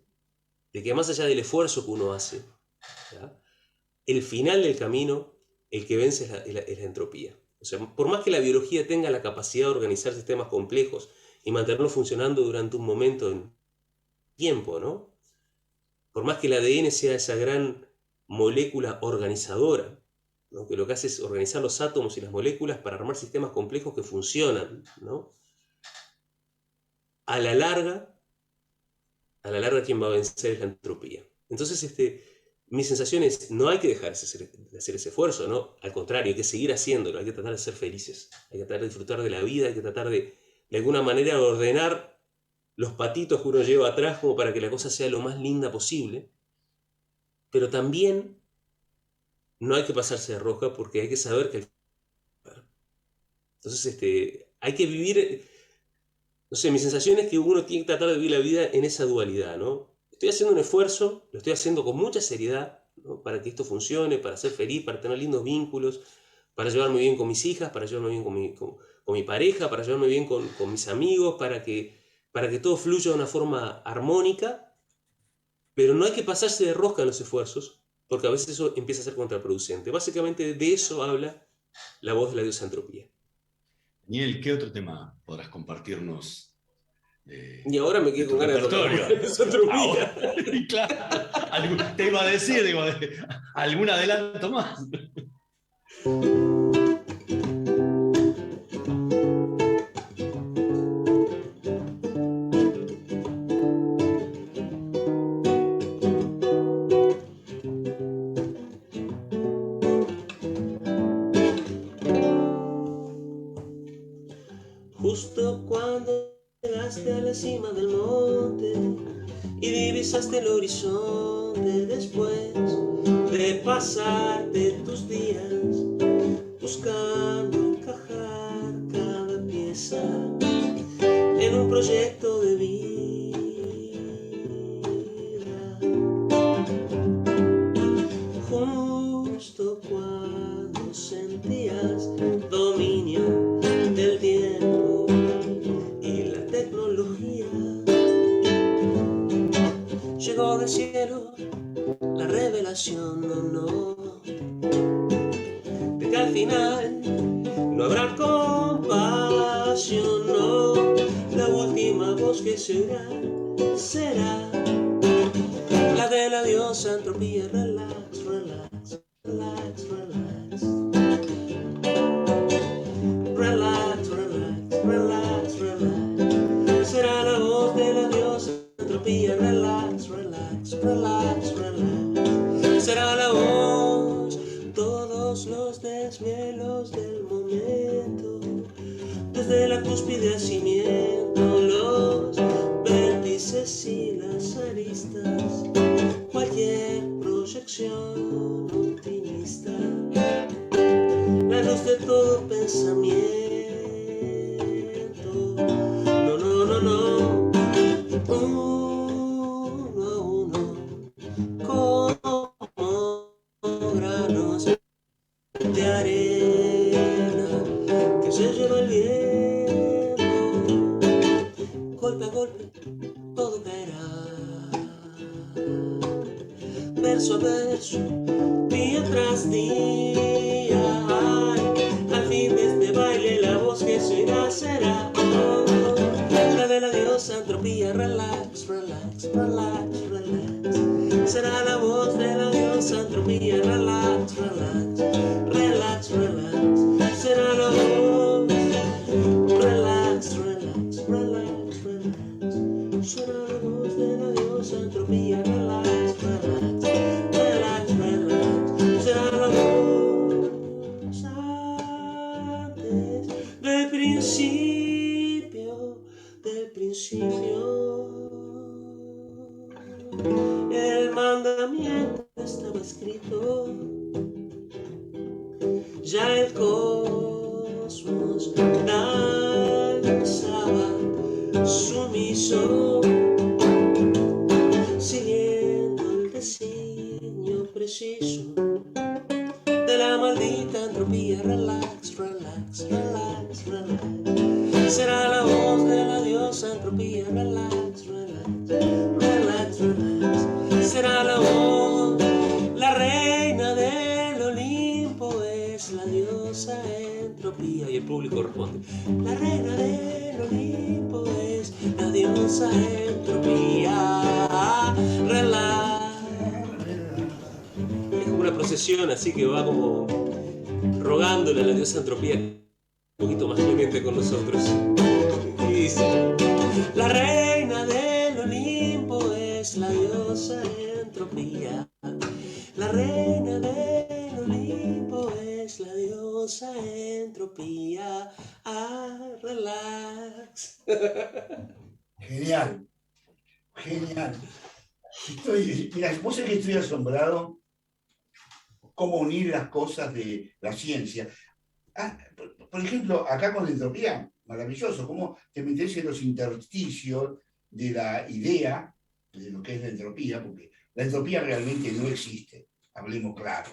de que más allá del esfuerzo que uno hace, ¿ya?, el final del camino, el que vence es la entropía. O sea, por más que la biología tenga la capacidad de organizar sistemas complejos y mantenerlos funcionando durante un momento en tiempo, ¿no?, por más que el ADN sea esa gran molécula organizadora, ¿no? Que lo que hace es organizar los átomos y las moléculas para armar sistemas complejos que funcionan, ¿no? A la larga, quien va a vencer es la entropía. Entonces, mi sensación es, no hay que dejar de hacer ese esfuerzo, ¿no? Al contrario, hay que seguir haciéndolo, hay que tratar de ser felices, hay que tratar de disfrutar de la vida, hay que tratar de alguna manera, ordenar los patitos que uno lleva atrás como para que la cosa sea lo más linda posible. Pero también no hay que pasarse de rosca porque hay que saber que... Entonces, hay que vivir... No sé, mi sensación es que uno tiene que tratar de vivir la vida en esa dualidad, ¿no? Estoy haciendo un esfuerzo, lo estoy haciendo con mucha seriedad, ¿no? Para que esto funcione, para ser feliz, para tener lindos vínculos, para llevarme bien con mis hijas, para llevarme bien con mi pareja, para llevarme bien con mis amigos, para que todo fluya de una forma armónica, pero no hay que pasarse de rosca en los esfuerzos, porque a veces eso empieza a ser contraproducente. Básicamente de eso habla la voz de la diosa Entropía. Daniel, ¿qué otro tema podrás compartirnos? Y ahora me quedo con ganas de hablar de esa Entropía. Claro, te iba a decir, algún adelanto más. Justo cuando llegaste a la cima del monte y divisaste el horizonte después de pasarte tus días buscando encajar cada pieza en un proyecto de vida. Justo cuando sentías dominio del tiempo y la tecnología, llegó del cielo la revelación, no, de que al final no habrá compasión, no, la última voz que se oirá será la de la diosa Entropía. Relax, relax, relax, relax. Relax, relax, relax, relax. Será la voz de la diosa Entropía. Relax, relax, relax, relax. Será la voz, todos los desvelos del momento, desde la cúspide al cimiento, los vértices y las aristas, cualquier proyección optimista, la luz de todo pensamiento. No, no, no, no. Uno a uno, como granos de arena que se lleva el viento. Golpe a golpe, todo caerá. Verso a verso, día tras día, al fin de este baile la voz que se oirá será la de la diosa Entropía. Relax, relax, relax, relax. Será la voz de la diosa Entropía. Relax, relax, relax, relax. Será la voz. Relax, relax, relax, relax. Será la voz de la diosa Entropía. Relax, relax, relax, relax. Será la voz antes del principio, del principio. El mandamiento estaba escrito, ya el cosmos danzaba sumiso, siguiendo el designio preciso de la maldita entropía. Relax, relax, relax, relax. Será la voz de la diosa Entropía. Relax, relax, relax, relax. Será la voz, la reina del Olimpo es la diosa Entropía. Y el público responde: la reina del Olimpo es la diosa Entropía. Relax. Es como una procesión así que va como rogándole a la diosa entropía un poquito más clemente con nosotros. Y dice: la reina del Olimpo es la diosa entropía. La reina del Olimpo es la diosa entropía. Ah, relax. Genial, genial. Mira, vos sabés que estoy asombrado cómo unir las cosas de la ciencia. Por ejemplo, acá con la entropía, maravilloso, cómo te metes en los intersticios de la idea de lo que es la entropía, porque la entropía realmente no existe, hablemos claro.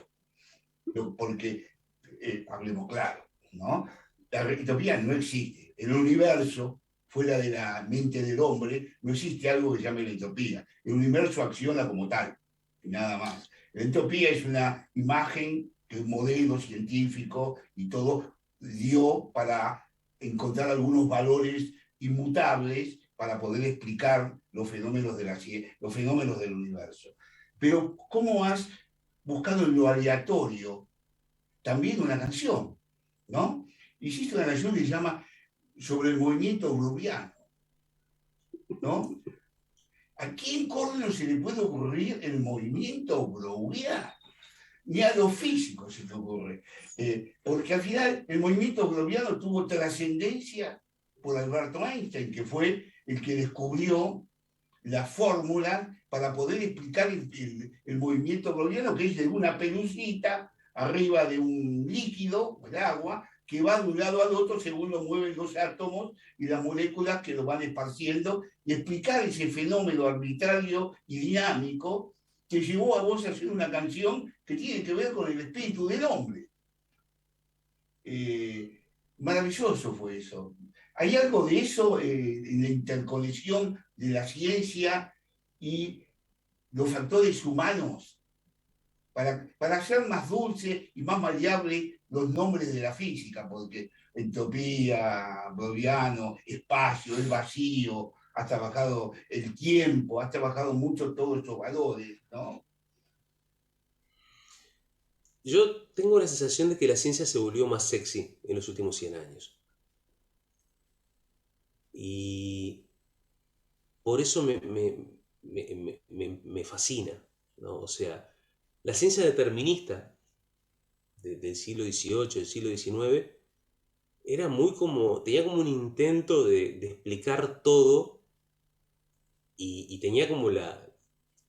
Hablemos claro, ¿no? La entropía no existe. El universo, fuera de la mente del hombre, no existe algo que se llame la entropía. El universo acciona como tal, y nada más. La entropía es una imagen que un modelo científico y todo dio para encontrar algunos valores inmutables para poder explicar los fenómenos del universo. Pero ¿cómo has buscado en lo aleatorio también una canción, ¿no? Hiciste una canción que se llama Sobre el movimiento browniano, ¿no? ¿A quién corno se le puede ocurrir el movimiento browniano? Ni a los físicos se le ocurre. Porque al final el movimiento browniano tuvo trascendencia por Alberto Einstein, que fue el que descubrió la fórmula para poder explicar el movimiento browniano, que es de una pelucita arriba de un líquido, el agua, que va de un lado al otro según lo mueven los átomos y las moléculas que lo van esparciendo, y explicar ese fenómeno arbitrario y dinámico que llevó a vos a hacer una canción que tiene que ver con el espíritu del hombre. Maravilloso fue eso. ¿Hay algo de eso en la interconexión de la ciencia y los factores humanos para hacer más dulce y más maleable los nombres de la física? Porque entropía, browniano, espacio, el vacío, has trabajado el tiempo, has trabajado mucho todos estos valores, ¿no? Yo tengo la sensación de que la ciencia se volvió más sexy en los últimos 100 años. Y por eso me fascina, ¿no? O sea, la ciencia determinista del siglo XVIII, del siglo XIX, era tenía como un intento de explicar todo y tenía como la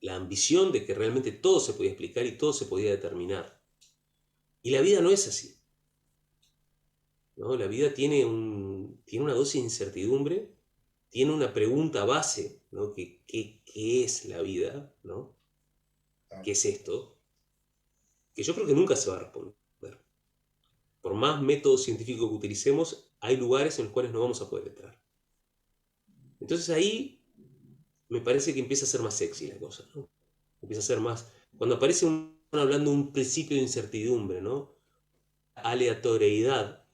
ambición de que realmente todo se podía explicar y todo se podía determinar. Y la vida no es así, ¿no? La vida tiene una dosis de incertidumbre, tiene una pregunta base, ¿no? ¿Qué es la vida, ¿no? ¿Qué es esto? Que yo creo que nunca se va a responder. Por más métodos científicos que utilicemos, hay lugares en los cuales no vamos a poder entrar. Entonces ahí me parece que empieza a ser más sexy la cosa, ¿no? Empieza a ser más... Cuando aparece hablando de un principio de incertidumbre, ¿no? Aleatoriedad,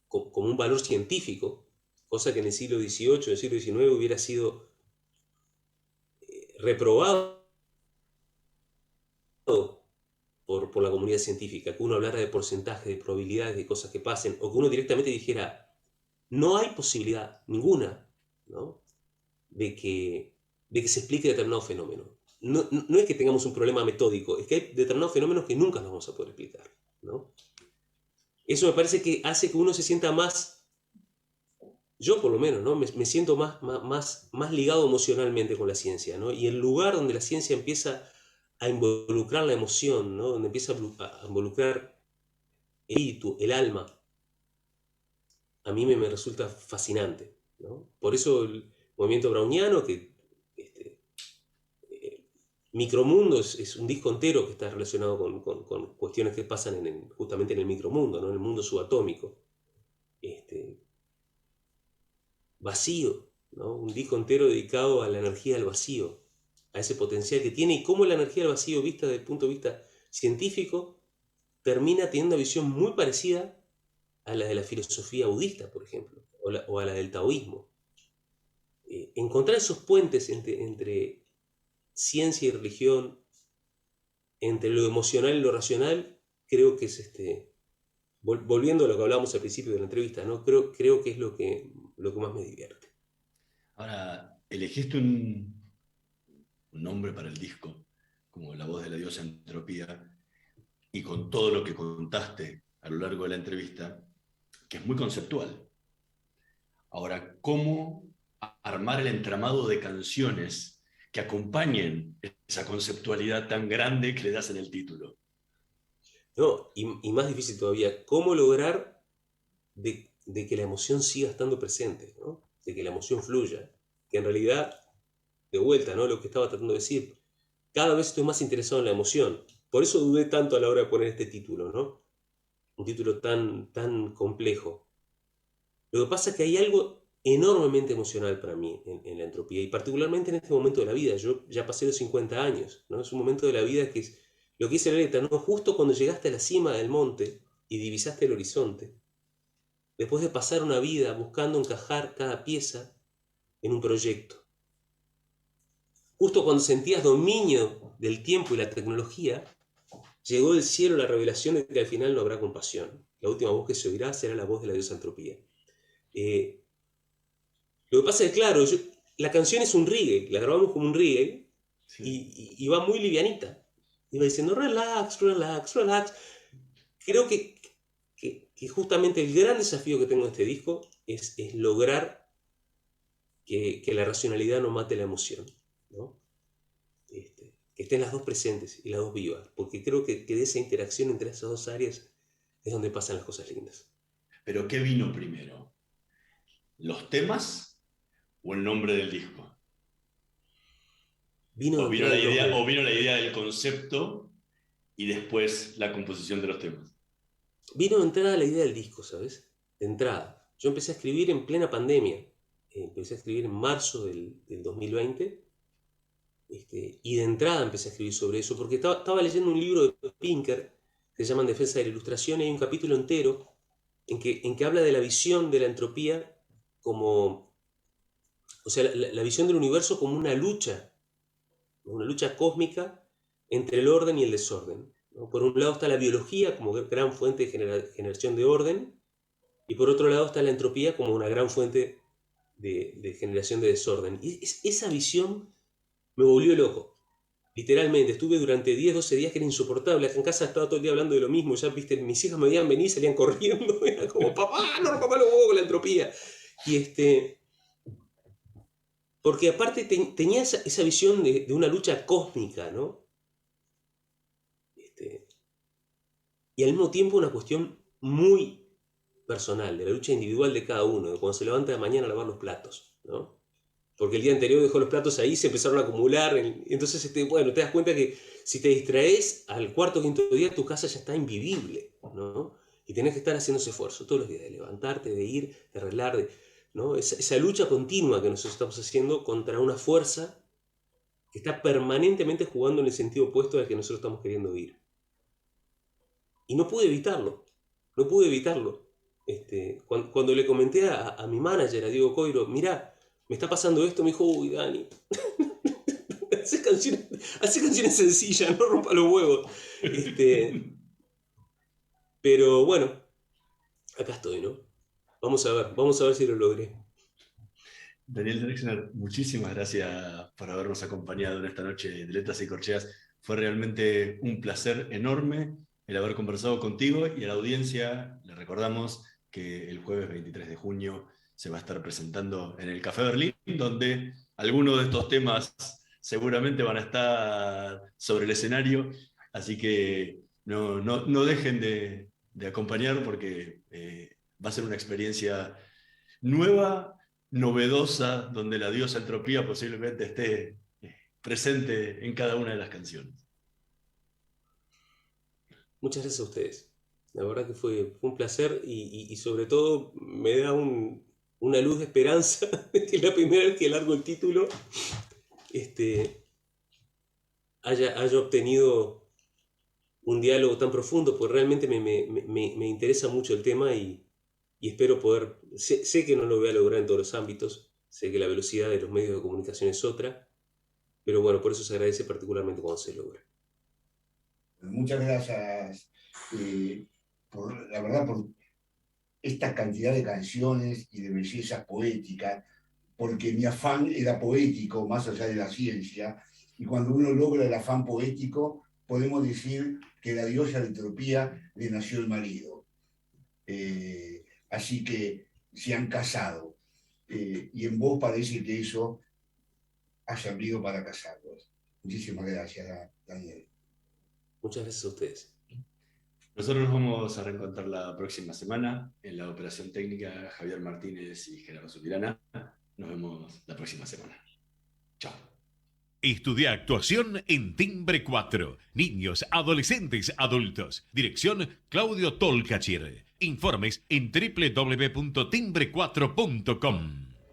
como un valor científico, cosa que en el siglo XVIII, en el siglo XIX hubiera sido reprobado por la comunidad científica, que uno hablara de porcentajes, de probabilidades, de cosas que pasen, o que uno directamente dijera, no hay posibilidad ninguna, ¿no? de que se explique determinado fenómeno. No es que tengamos un problema metódico, es que hay determinados fenómenos que nunca los vamos a poder explicar, ¿no? Eso me parece que hace que uno se sienta más, yo por lo menos, ¿no? me siento más ligado emocionalmente con la ciencia, ¿no? Y el lugar donde la ciencia empieza a involucrar la emoción, ¿no? Donde empieza a involucrar el espíritu, el alma, a mí me resulta fascinante, ¿no? Por eso el movimiento browniano, que Micromundo es un disco entero que está relacionado con cuestiones que pasan justamente en el micromundo, ¿no? En el mundo subatómico. Vacío, ¿no? Un disco entero dedicado a la energía del vacío, a ese potencial que tiene, y cómo la energía del vacío, vista desde el punto de vista científico, termina teniendo una visión muy parecida a la de la filosofía budista, por ejemplo, o a la del taoísmo. Encontrar esos puentes entre ciencia y religión, entre lo emocional y lo racional, creo que es volviendo a lo que hablábamos al principio de la entrevista, ¿no? Creo que es lo que más me divierte. Ahora, elegiste un nombre para el disco, como La voz de la diosa Entropía, y con todo lo que contaste a lo largo de la entrevista, que es muy conceptual. Ahora, ¿cómo armar el entramado de canciones que acompañen esa conceptualidad tan grande que le das en el título? No, y más difícil todavía, ¿cómo lograr de que la emoción siga estando presente, ¿no? De que la emoción fluya? Que en realidad, de vuelta, ¿no? Lo que estaba tratando de decir, cada vez estoy más interesado en la emoción. Por eso dudé tanto a la hora de poner este título, ¿no? Un título tan complejo. Lo que pasa es que hay algo enormemente emocional para mí en la entropía, y particularmente en este momento de la vida. Yo ya pasé los 50 años, ¿no? Es un momento de la vida que es lo que dice la letra, ¿no? Justo cuando llegaste a la cima del monte y divisaste el horizonte, después de pasar una vida buscando encajar cada pieza en un proyecto. Justo cuando sentías dominio del tiempo y la tecnología, llegó del cielo la revelación de que al final no habrá compasión. La última voz que se oirá será la voz de la diosa Entropía. Lo que pasa es que, claro, la canción es un reggae, la grabamos como un reggae, sí. y va muy livianita. Iba diciendo, relax, relax, relax. Creo que justamente el gran desafío que tengo en este disco es lograr que la racionalidad no mate la emoción, ¿no? Que estén las dos presentes y las dos vivas, porque creo que de esa interacción entre esas dos áreas es donde pasan las cosas lindas. ¿Pero qué vino primero? ¿Los temas o el nombre del disco? ¿O vino la idea del concepto y después la composición de los temas? Vino de entrada la idea del disco, ¿sabes? De entrada. Yo empecé a escribir en plena pandemia. Empecé a escribir en marzo del 2020. Y de entrada empecé a escribir sobre eso, porque estaba leyendo un libro de Pinker que se llama En defensa de la ilustración, y hay un capítulo entero en que habla de la visión de la entropía como... O sea, la visión del universo como una lucha cósmica entre el orden y el desorden, ¿no? Por un lado está la biología como gran fuente de generación de orden, y por otro lado está la entropía como una gran fuente de generación de desorden. Y esa visión me volvió loco, literalmente. Estuve durante 10, 12 días que era insoportable. Acá en casa estaba todo el día hablando de lo mismo. Ya, viste, mis hijas me veían venir y salían corriendo. Era como, papá, no rompamos los huevos con la entropía. Y porque aparte tenía esa visión de una lucha cósmica, ¿no? Y al mismo tiempo una cuestión muy personal, de la lucha individual de cada uno, de cuando se levanta de mañana a lavar los platos, ¿no? Porque el día anterior dejó los platos ahí, se empezaron a acumular, entonces bueno, te das cuenta que si te distraes al cuarto o quinto día, tu casa ya está invivible, ¿no? Y tenés que estar haciendo ese esfuerzo todos los días, de levantarte, de ir, de arreglar, ¿no? Esa lucha continua que nosotros estamos haciendo contra una fuerza que está permanentemente jugando en el sentido opuesto al que nosotros estamos queriendo ir. Y no pude evitarlo. Cuando le comenté a mi manager, a Diego Coiro, mirá, me está pasando esto, me dijo, uy, Dani, hace canciones sencillas, no rompa los huevos. Pero bueno, acá estoy, ¿no? Vamos a ver si lo logré. Daniel Drexler, muchísimas gracias por habernos acompañado en esta noche de Letras y Corcheas. Fue realmente un placer enorme el haber conversado contigo, y a la audiencia le recordamos que el jueves 23 de junio se va a estar presentando en el Café Berlín, donde algunos de estos temas seguramente van a estar sobre el escenario, así que no dejen de acompañar, porque va a ser una experiencia nueva, novedosa, donde la diosa Entropía posiblemente esté presente en cada una de las canciones. Muchas gracias a ustedes. La verdad que fue un placer, y sobre todo me da una luz de esperanza de que la primera vez que largo el título haya obtenido un diálogo tan profundo, porque realmente me interesa mucho el tema, y espero poder... Sé que no lo voy a lograr en todos los ámbitos, sé que la velocidad de los medios de comunicación es otra, pero bueno, por eso se agradece particularmente cuando se logra. Muchas gracias, la verdad, por esta cantidad de canciones y de belleza poética, porque mi afán era poético, más allá de la ciencia, y cuando uno logra el afán poético, podemos decir que la diosa de Entropía le nació el marido. Así que se han casado, y en vos parece que eso ha servido para casarlos. Muchísimas gracias, Daniel. Muchas gracias a ustedes. Nosotros nos vamos a reencontrar la próxima semana en la operación técnica Javier Martínez y Gerardo Subirana. Nos vemos la próxima semana. Chao. Estudia actuación en Timbre 4. Niños, adolescentes, adultos. Dirección Claudio Tolcachir. Informes en www.timbre4.com.